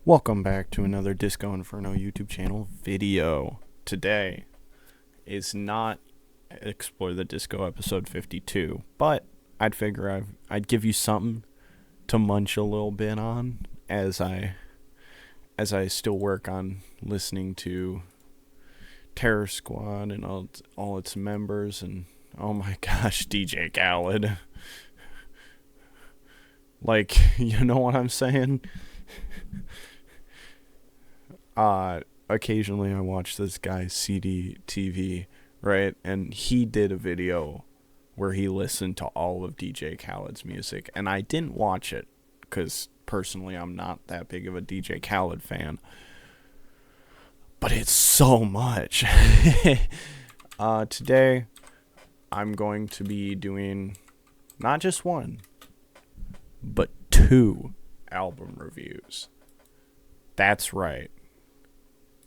Welcome back to another Disco Inferno YouTube channel video. Today is not Explore the Disco episode 52, but I'd figure I'd give you something to munch a little bit on as I still work on listening to Terror Squad and all its members, and oh my gosh, DJ Khaled. Like, you know what I'm saying? Occasionally I watch this guy's CD TV, right? And he did a video where he listened to all of DJ Khaled's music, and I didn't watch it because personally I'm not that big of a DJ Khaled fan. But it's so much. Today I'm going to be doing not just one, but two album reviews. That's right.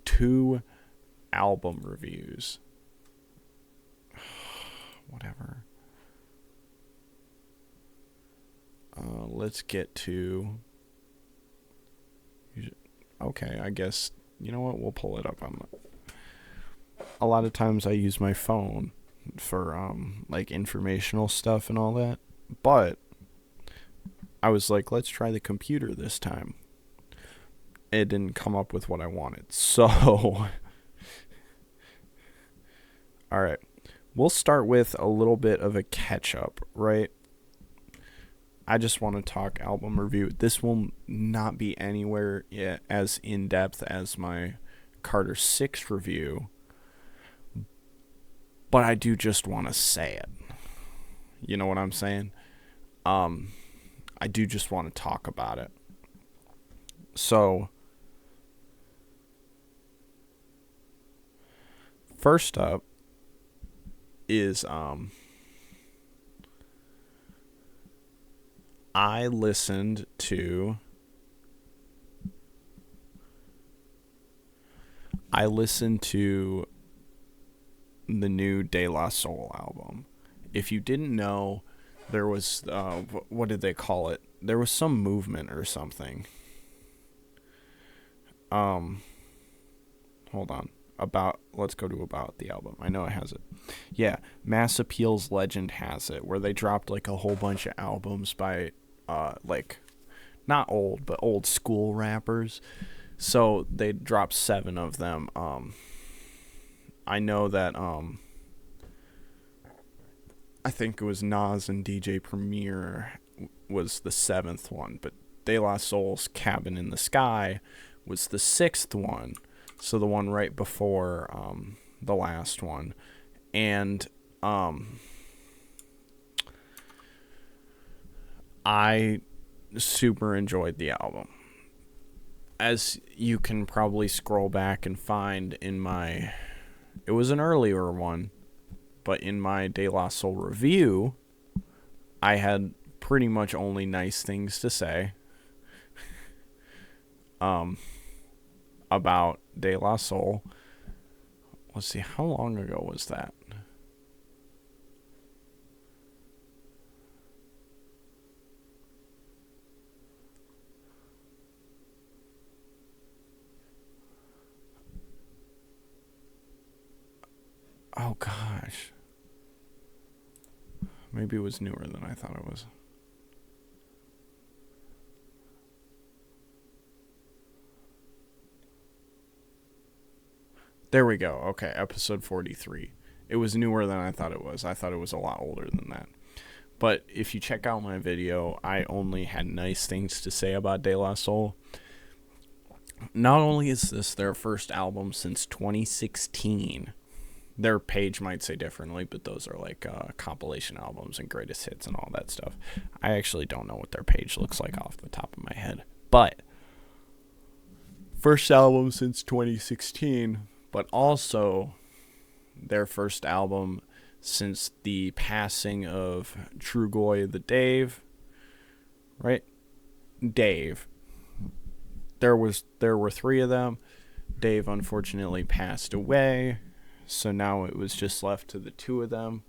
2 album reviews. Whatever. Let's get to... Okay, I guess... You know what? We'll pull it up on a lot of times I use my phone for, like, informational stuff and all that. But I was like, let's try the computer this time. It didn't come up with what I wanted. So, alright. We'll start with a little bit of a catch-up, right? I just want to talk album review. This will not be anywhere as in-depth as my Carter 6 review. But I do just want to say it. You know what I'm saying? I do just want to talk about it. So... First up is I listened to the new De La Soul album. If you didn't know, there was what did they call it? There was some movement or something. Hold on. Let's go to about the album. I know it has it. Yeah, Mass Appeal's Legend has it, where they dropped like a whole bunch of albums by like not old but old school rappers. So they dropped 7 of them. I know that I think it was Nas and DJ Premier was the 7th one, but De La Soul's Cabin in the Sky was the 6th one. So the one right before the last one. And I super enjoyed the album. As you can probably scroll back and find in my... It was an earlier one, but in my De La Soul review, I had pretty much only nice things to say. About De La Soul. Let's see, how long ago was that? Oh gosh. Maybe it was newer than I thought it was. There we go. Okay, episode 43. It was newer than I thought it was. I thought it was a lot older than that. But if you check out my video, I only had nice things to say about De La Soul. Not only is this their first album since 2016, their page might say differently, but those are like compilation albums and greatest hits and all that stuff. I actually don't know what their page looks like off the top of my head. But first album since 2016... but also their first album since the passing of Trugoy the Dave, right? Dave. There were 3 of them. Dave unfortunately passed away, so now it was just left to the 2 of them,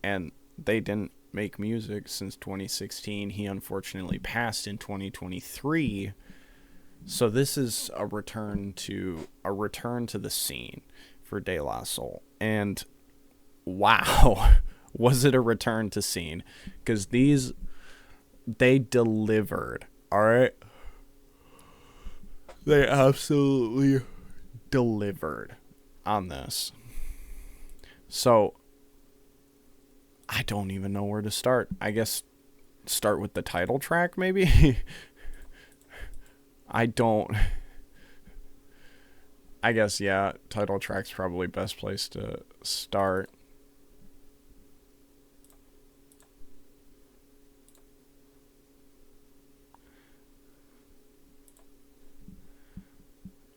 and they didn't make music since 2016. He unfortunately passed in 2023. So this is a return to the scene for De La Soul, and wow, was it a return to scene? Because they delivered. All right, they absolutely delivered on this. So I don't even know where to start. I guess start with the title track, maybe. I don't. I guess, yeah, title track's probably best place to start.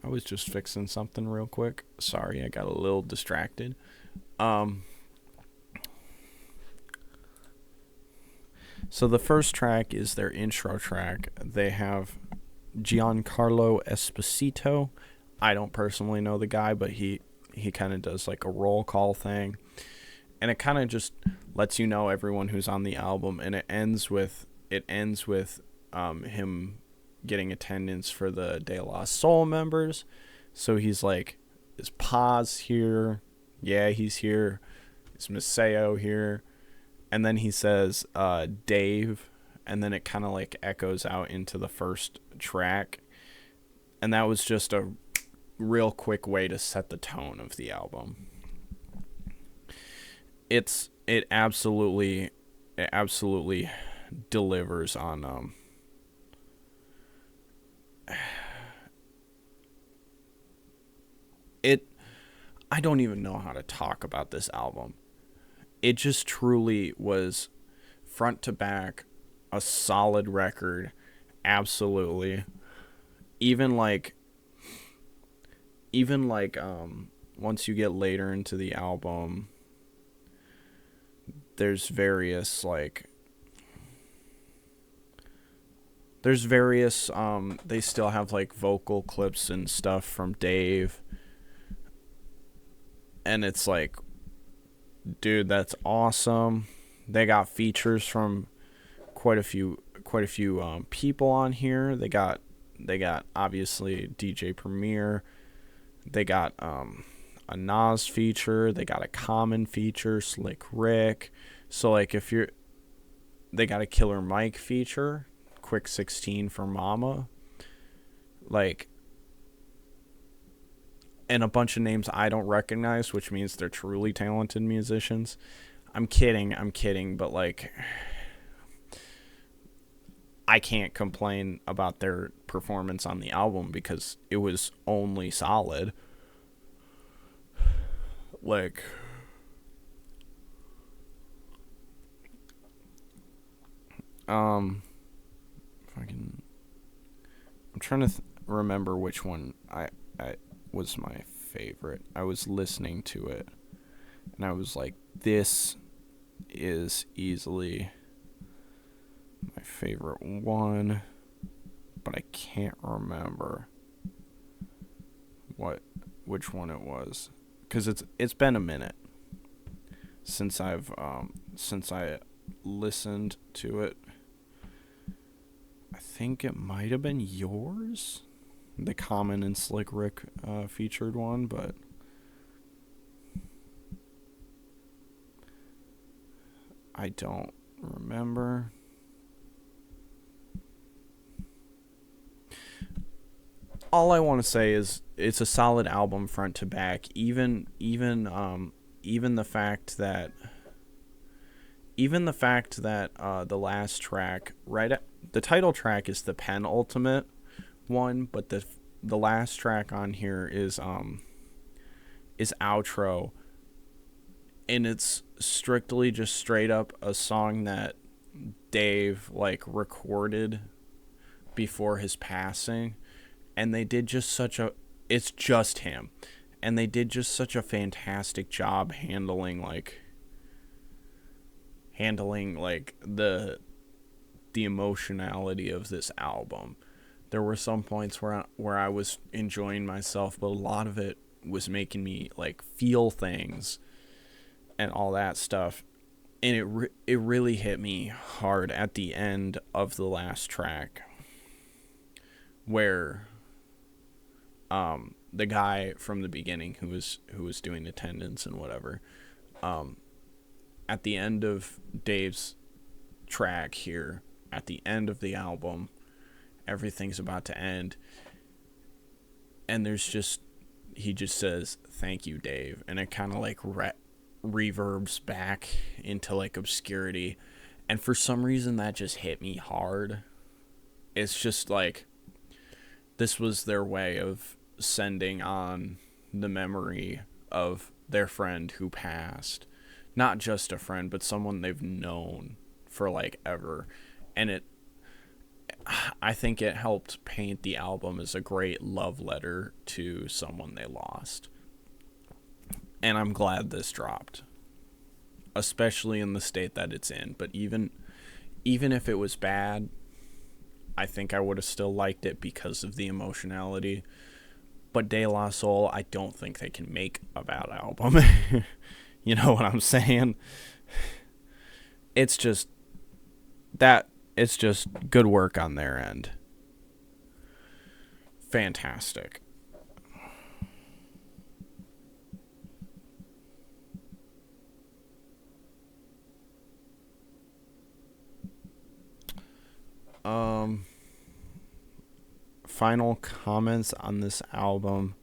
I was just fixing something real quick. Sorry, I got a little distracted. So the first track is their intro track. They have Giancarlo Esposito. I don't personally know the guy, but he kind of does like a roll call thing, and it kind of just lets you know everyone who's on the album, and it ends with him getting attendance for the De La Soul members. So he's like, is Paz here? Yeah, he's here. Is Maceo here? And then he says Dave, and then it kind of like echoes out into the first track. And that was just a real quick way to set the tone of the album. It absolutely delivers on it. I don't even know how to talk about this album. It just truly was front to back a solid record. Absolutely. Even like once you get later into the album, there's various they still have like vocal clips and stuff from Dave, and it's like, dude, that's awesome. They got features from quite a few people on here. They got obviously DJ Premier. They got a Nas feature. They got a Common feature, Slick Rick. So like they got a Killer Mike feature, Quick 16 for Mama. Like, and a bunch of names I don't recognize, which means they're truly talented musicians. I'm kidding, but like, I can't complain about their performance on the album because it was only solid. Like, if I can, I'm trying to remember which one I was my favorite. I was listening to it, and I was like, this is easily my favorite one, but I can't remember which one it was, because it's been a minute since I listened to it. I think it might have been yours, the Common and Slick Rick featured one, but I don't remember. All I want to say is it's a solid album front to back. Even the fact that the last track, the title track is the penultimate one, but the last track on here is outro, and it's strictly just straight up a song that Dave like recorded before his passing, and they did just it's just him, and they did just such a fantastic job handling the emotionality of this album. There were some points where I was enjoying myself, but a lot of it was making me like feel things and all that stuff. And it really hit me hard at the end of the last track, where The guy from the beginning who was doing attendance and whatever, at the end of Dave's track here, at the end of the album, everything's about to end, and he just says, "Thank you, Dave," and it kind of like reverbs back into like obscurity, and for some reason that just hit me hard. It's just like, this was their way of sending on the memory of their friend who passed. Not just a friend, but someone they've known for like ever. And I think it helped paint the album as a great love letter to someone they lost. And I'm glad this dropped, especially in the state that it's in. But even if it was bad, I think I would have still liked it because of the emotionality. But De La Soul, I don't think they can make a bad album. You know what I'm saying? It's just good work on their end. Fantastic. Final comments on this album.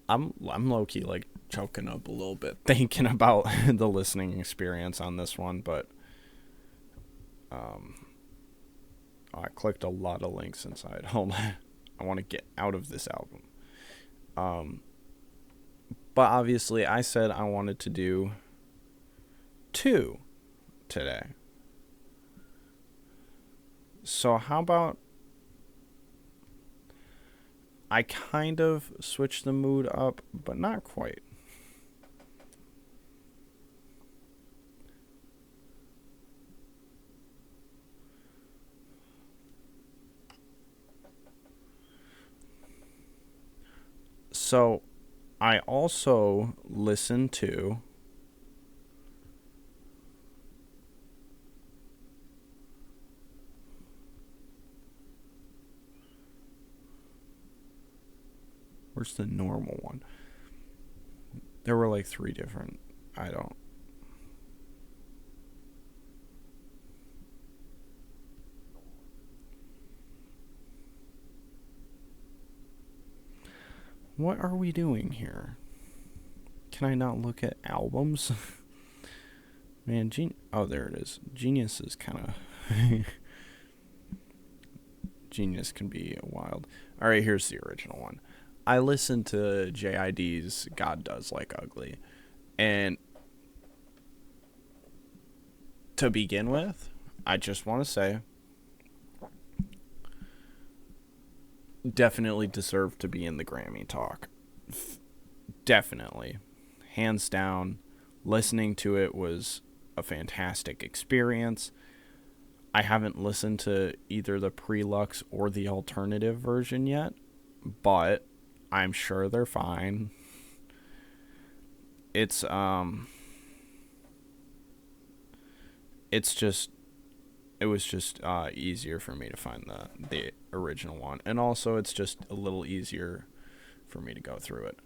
I'm low-key like choking up a little bit thinking about the listening experience on this one, but I clicked a lot of links inside. Hold on. I want to get out of this album. But obviously I said I wanted to do 2 today. So how about I kind of switched the mood up, but not quite. So I also listened to where's the normal one? There were like 3 different. What are we doing here? Can I not look at albums? Man, oh, there it is. Genius is kind of... Genius can be wild. Alright, here's the original one. I listened to JID's God Does Like Ugly. And to begin with, I just want to say, definitely deserved to be in the Grammy talk. Definitely. Hands down. Listening to it was a fantastic experience. I haven't listened to either the Prelux or the alternative version yet, but I'm sure they're fine. It was just easier for me to find the original one, and also it's just a little easier for me to go through it.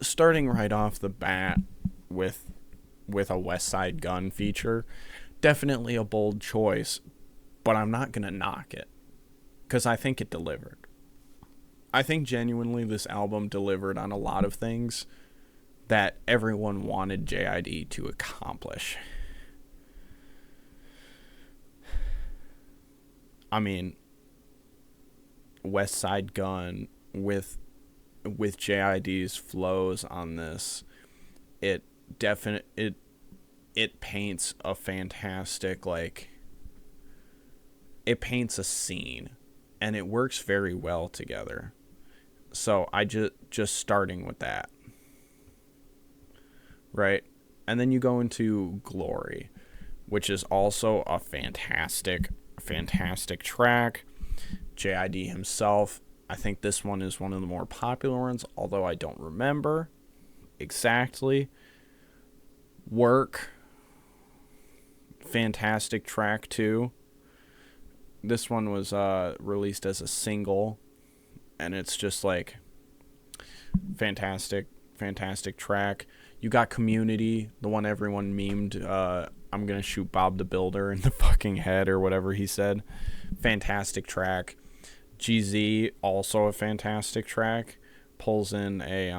Starting right off the bat with a West Side Gun feature, definitely a bold choice, but I'm not gonna knock it because I think it delivered. I think genuinely this album delivered on a lot of things that everyone wanted JID to accomplish. I mean, West Side Gun with JID's flows on this, it paints a fantastic, like, it paints a scene, and it works very well together. So I just starting with that, right? And then you go into Glory, which is also a fantastic track. JID himself, I think this one is one of the more popular ones, although I don't remember exactly. Work, fantastic track too. This one was released as a single, and it's just like fantastic track. You got Community, the one everyone memed, I'm gonna shoot Bob the Builder in the fucking head or whatever he said. Fantastic track. GZ, also a fantastic track. Pulls in a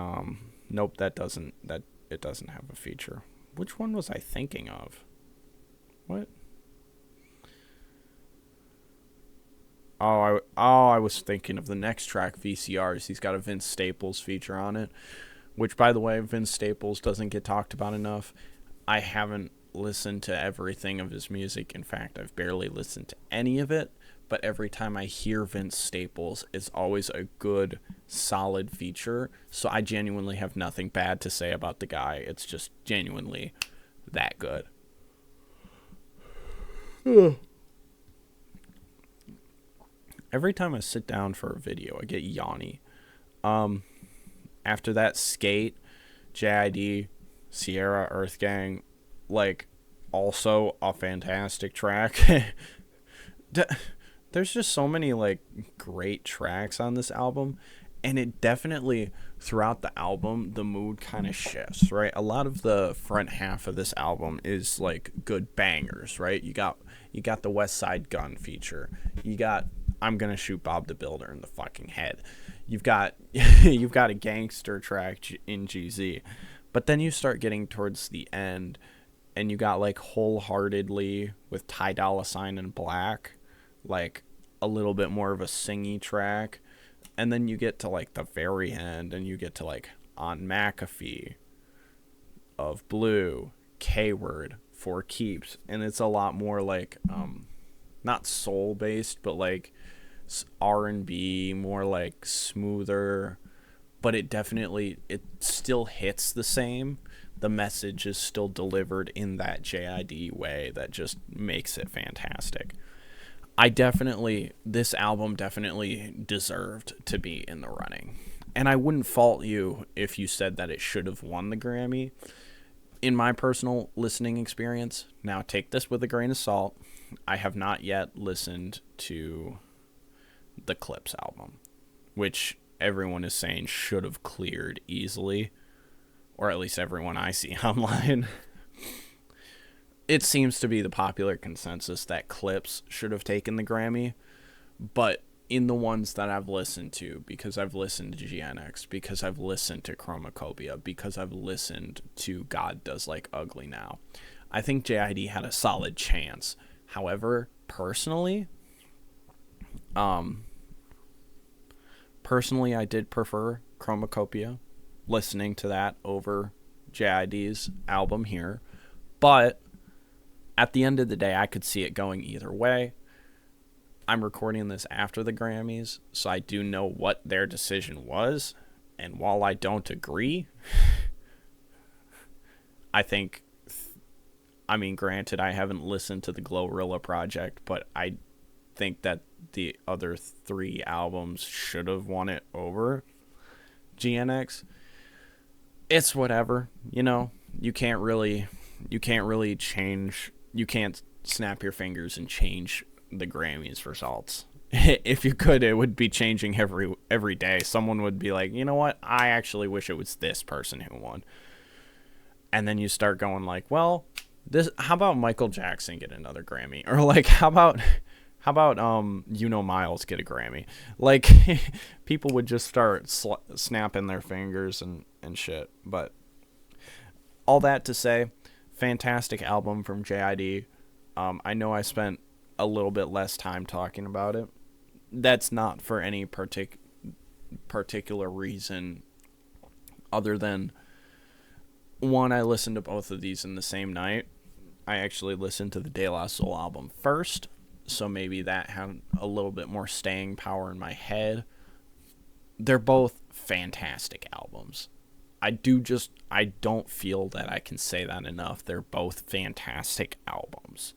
nope, it doesn't have a feature. Which one was I thinking of? What? I was thinking of the next track, VCRs. He's got a Vince Staples feature on it, which, by the way, Vince Staples doesn't get talked about enough. I haven't listened to everything of his music. In fact, I've barely listened to any of it, but every time I hear Vince Staples, it's always a good, solid feature, so I genuinely have nothing bad to say about the guy. It's just genuinely that good. Every time I sit down for a video, I get yawny. After that, Skate, JID, Sierra, Earth Gang, like, also a fantastic track. There's just so many, like, great tracks on this album, and it definitely, throughout the album, the mood kind of shifts, right? A lot of the front half of this album is, like, good bangers, right? You got the West Side Gun feature. You got I'm gonna shoot Bob the Builder in the fucking head. You've got a gangster track in GZ, but then you start getting towards the end, and you got like Wholeheartedly with Ty Dolla $ign and Black, like a little bit more of a singy track, and then you get to like the very end, and you get to like On McAfee, Of Blue, K-Word, For Keeps, and it's a lot more like not soul based, but like R&B, more like smoother, but it still hits the same. The message is still delivered in that JID way that just makes it fantastic. This album definitely deserved to be in the running, and I wouldn't fault you if you said that it should have won the Grammy. In my personal listening experience, now take this with a grain of salt, I have not yet listened to the Clips album, which everyone is saying should have cleared easily, or at least everyone I see online. It seems to be the popular consensus that Clips should have taken the Grammy, but in the ones that I've listened to, because I've listened to GNX, because I've listened to Chromacopia, because I've listened to God Does Like Ugly Now, I think JID had a solid chance. However, personally, I did prefer Chromacopia, listening to that over JID's album here, but at the end of the day, I could see it going either way. I'm recording this after the Grammys, so I do know what their decision was, and while I don't agree, granted, I haven't listened to the Glorilla Project, but I think that the other 3 albums should have won it over GNX. It's whatever, you can't really change, you can't snap your fingers and change the Grammys results. If you could, it would be changing every day. Someone would be like, you know what, I actually wish it was this person who won. And then you start going like, well, how about Michael Jackson get another Grammy? Or like, how about Miles get a Grammy? Like, people would just start snapping their fingers and shit. But all that to say, fantastic album from JID. I know I spent a little bit less time talking about it. That's not for any particular reason other than, one, I listened to both of these in the same night. I actually listened to the De La Soul album first, so maybe that had a little bit more staying power in my head. They're both fantastic albums. I don't feel that I can say that enough. They're both fantastic albums.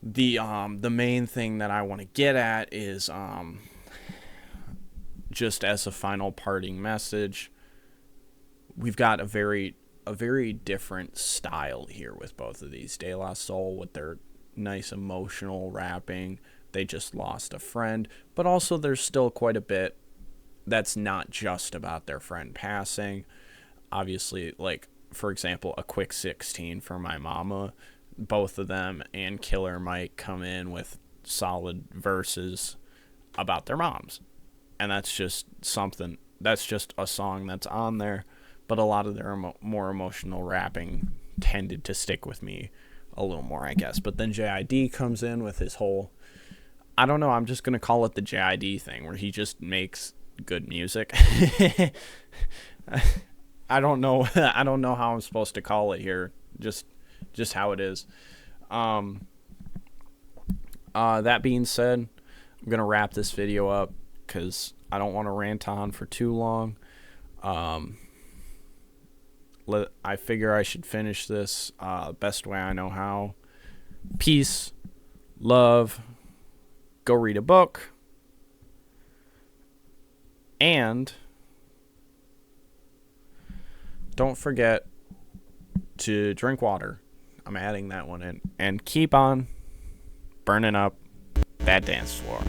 The main thing that I want to get at is just as a final parting message, we've got a very different style here with both of these. De La Soul with their nice emotional rapping, they just lost a friend, but also there's still quite a bit that's not just about their friend passing. Obviously, like, for example, A Quick 16 for My Mama, both of them and Killer Mike come in with solid verses about their moms. And that's just a song that's on there, but a lot of their more emotional rapping tended to stick with me a little more, I guess. But then JID comes in with his whole, I don't know, I'm just going to call it the JID thing, where he just makes good music. I don't know how I'm supposed to call it here. Just how it is. That being said, I'm going to wrap this video up because I don't want to rant on for too long. I figure I should finish this best way I know how. Peace, love, go read a book, and don't forget to drink water. I'm adding that one in. And keep on burning up that dance floor.